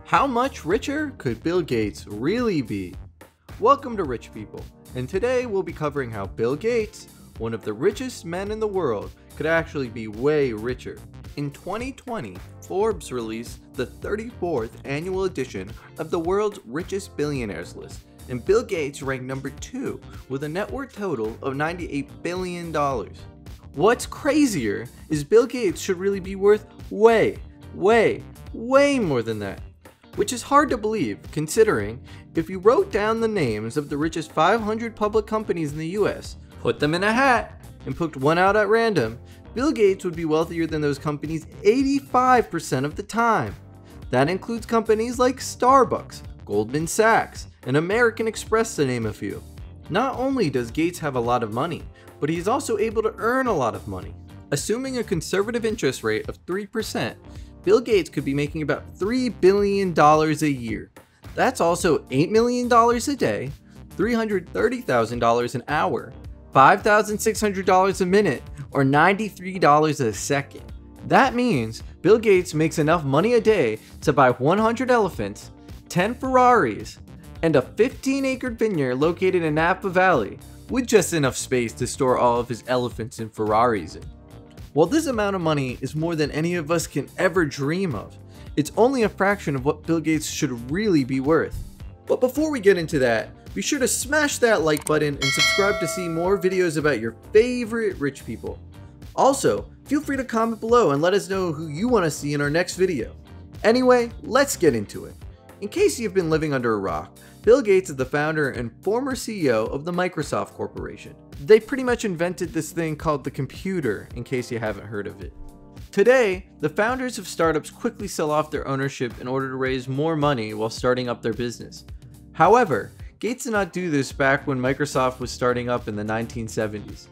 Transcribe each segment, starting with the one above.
How much richer could Bill Gates really be? Welcome to Rich People, and today we'll be covering how Bill Gates, one of the richest men in the world, could actually be way richer. In 2020, Forbes released the 34th annual edition of the world's richest billionaires list, and Bill Gates ranked number 2 with a net worth total of $98 billion. What's crazier is Bill Gates should really be worth way more than that. Which is hard to believe, considering if you wrote down the names of the richest 500 public companies in the US, put them in a hat, and picked one out at random, Bill Gates would be wealthier than those companies 85% of the time. That includes companies like Starbucks, Goldman Sachs, and American Express, to name a few. Not only does Gates have a lot of money, but he's also able to earn a lot of money. Assuming a conservative interest rate of 3%, Bill Gates could be making about $3 billion a year. That's also $8 million a day, $330,000 an hour, $5,600 a minute, or $93 a second. That means Bill Gates makes enough money a day to buy 100 elephants, 10 Ferraris, and a 15-acre vineyard located in Napa Valley, with just enough space to store all of his elephants and Ferraris in. While this amount of money is more than any of us can ever dream of, it's only a fraction of what Bill Gates should really be worth. But before we get into that, be sure to smash that like button and subscribe to see more videos about your favorite rich people. Also, feel free to comment below and let us know who you want to see in our next video. Anyway, let's get into it. In case you've been living under a rock, Bill Gates is the founder and former CEO of the Microsoft Corporation. They pretty much invented this thing called the computer, in case you haven't heard of it. Today, the founders of startups quickly sell off their ownership in order to raise more money while starting up their business. However, Gates did not do this back when Microsoft was starting up in the 1970s.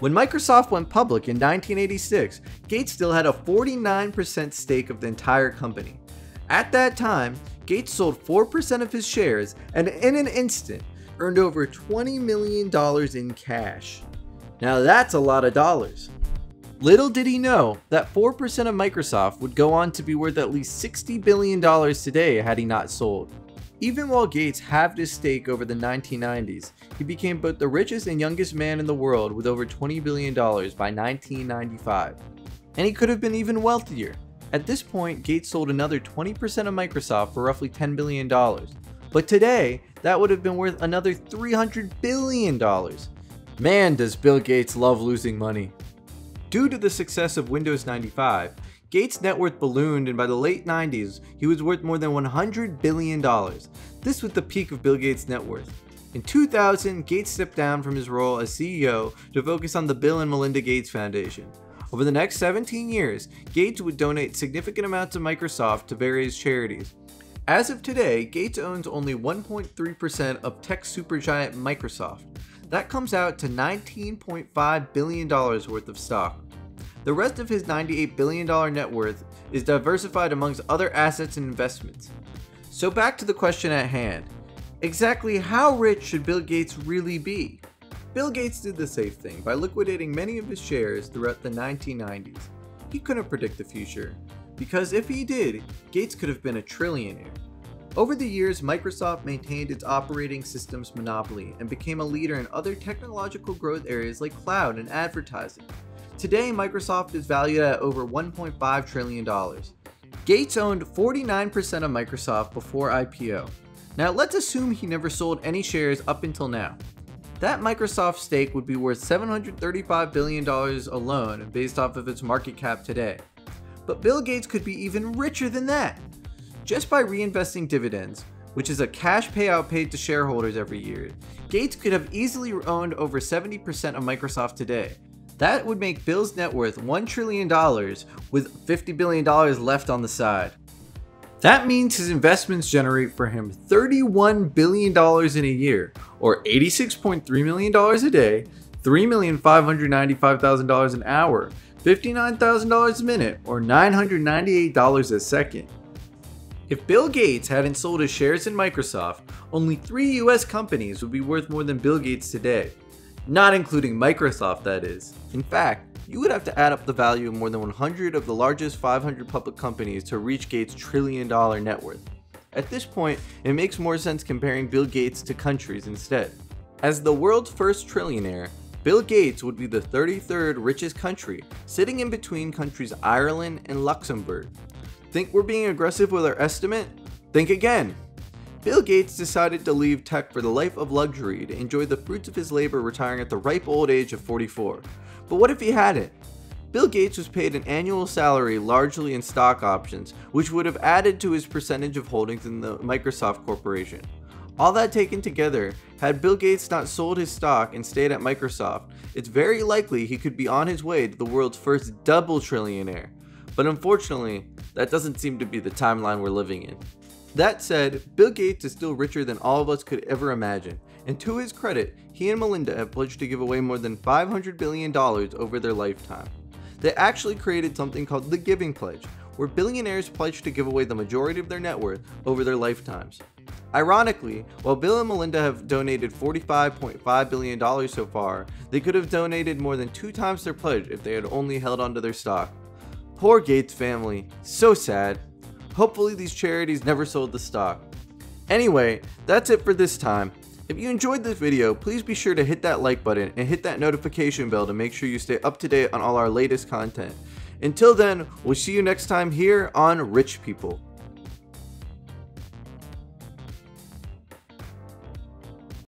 When Microsoft went public in 1986, Gates still had a 49% stake of the entire company. At that time, Gates sold 4% of his shares and in an instant earned over $20 million in cash. Now that's a lot of dollars. Little did he know that 4% of Microsoft would go on to be worth at least $60 billion today had he not sold. Even while Gates halved his stake over the 1990s, he became both the richest and youngest man in the world with over $20 billion by 1995. And he could have been even wealthier. At this point, Gates sold another 20% of Microsoft for roughly $10 billion. But today, that would have been worth another $300 billion. Man, does Bill Gates love losing money. Due to the success of Windows 95, Gates' net worth ballooned, and by the late 90s, he was worth more than $100 billion. This was the peak of Bill Gates' net worth. In 2000, Gates stepped down from his role as CEO to focus on the Bill and Melinda Gates Foundation. Over the next 17 years, Gates would donate significant amounts of Microsoft to various charities. As of today, Gates owns only 1.3% of tech supergiant Microsoft. That comes out to $19.5 billion worth of stock. The rest of his $98 billion net worth is diversified amongst other assets and investments. So back to the question at hand. Exactly how rich should Bill Gates really be? Bill Gates did the safe thing by liquidating many of his shares throughout the 1990s. He couldn't predict the future, because if he did, Gates could have been a trillionaire. Over the years, Microsoft maintained its operating systems monopoly and became a leader in other technological growth areas like cloud and advertising. Today, Microsoft is valued at over $1.5 trillion. Gates owned 49% of Microsoft before IPO. Now let's assume he never sold any shares up until now. That Microsoft stake would be worth $735 billion alone based off of its market cap today. But Bill Gates could be even richer than that. Just by reinvesting dividends, which is a cash payout paid to shareholders every year, Gates could have easily owned over 70% of Microsoft today. That would make Bill's net worth $1 trillion with $50 billion left on the side. That means his investments generate for him $31 billion in a year, or $86.3 million a day, $3,595,000 an hour, $59,000 a minute, or $998 a second. If Bill Gates hadn't sold his shares in Microsoft, only 3 US companies would be worth more than Bill Gates today. Not including Microsoft, that is. In fact, you would have to add up the value of more than 100 of the largest 500 public companies to reach Gates' $1 trillion net worth. At this point, it makes more sense comparing Bill Gates to countries instead. As the world's first trillionaire, Bill Gates would be the 33rd richest country, sitting in between countries Ireland and Luxembourg. Think we're being aggressive with our estimate? Think again! Bill Gates decided to leave tech for the life of luxury to enjoy the fruits of his labor, retiring at the ripe old age of 44. But what if he hadn't? Bill Gates was paid an annual salary largely in stock options, which would have added to his percentage of holdings in the Microsoft Corporation. All that taken together, had Bill Gates not sold his stock and stayed at Microsoft, it's very likely he could be on his way to the world's first double trillionaire. But unfortunately, that doesn't seem to be the timeline we're living in. That said, Bill Gates is still richer than all of us could ever imagine, and to his credit, he and Melinda have pledged to give away more than $500 billion over their lifetime. They actually created something called the Giving Pledge, where billionaires pledge to give away the majority of their net worth over their lifetimes. Ironically, while Bill and Melinda have donated $45.5 billion so far, they could have donated more than 2 times their pledge if they had only held onto their stock. Poor Gates family, so sad. Hopefully these charities never sold the stock. Anyway, that's it for this time. If you enjoyed this video, please be sure to hit that like button and hit that notification bell to make sure you stay up to date on all our latest content. Until then, we'll see you next time here on Rich People.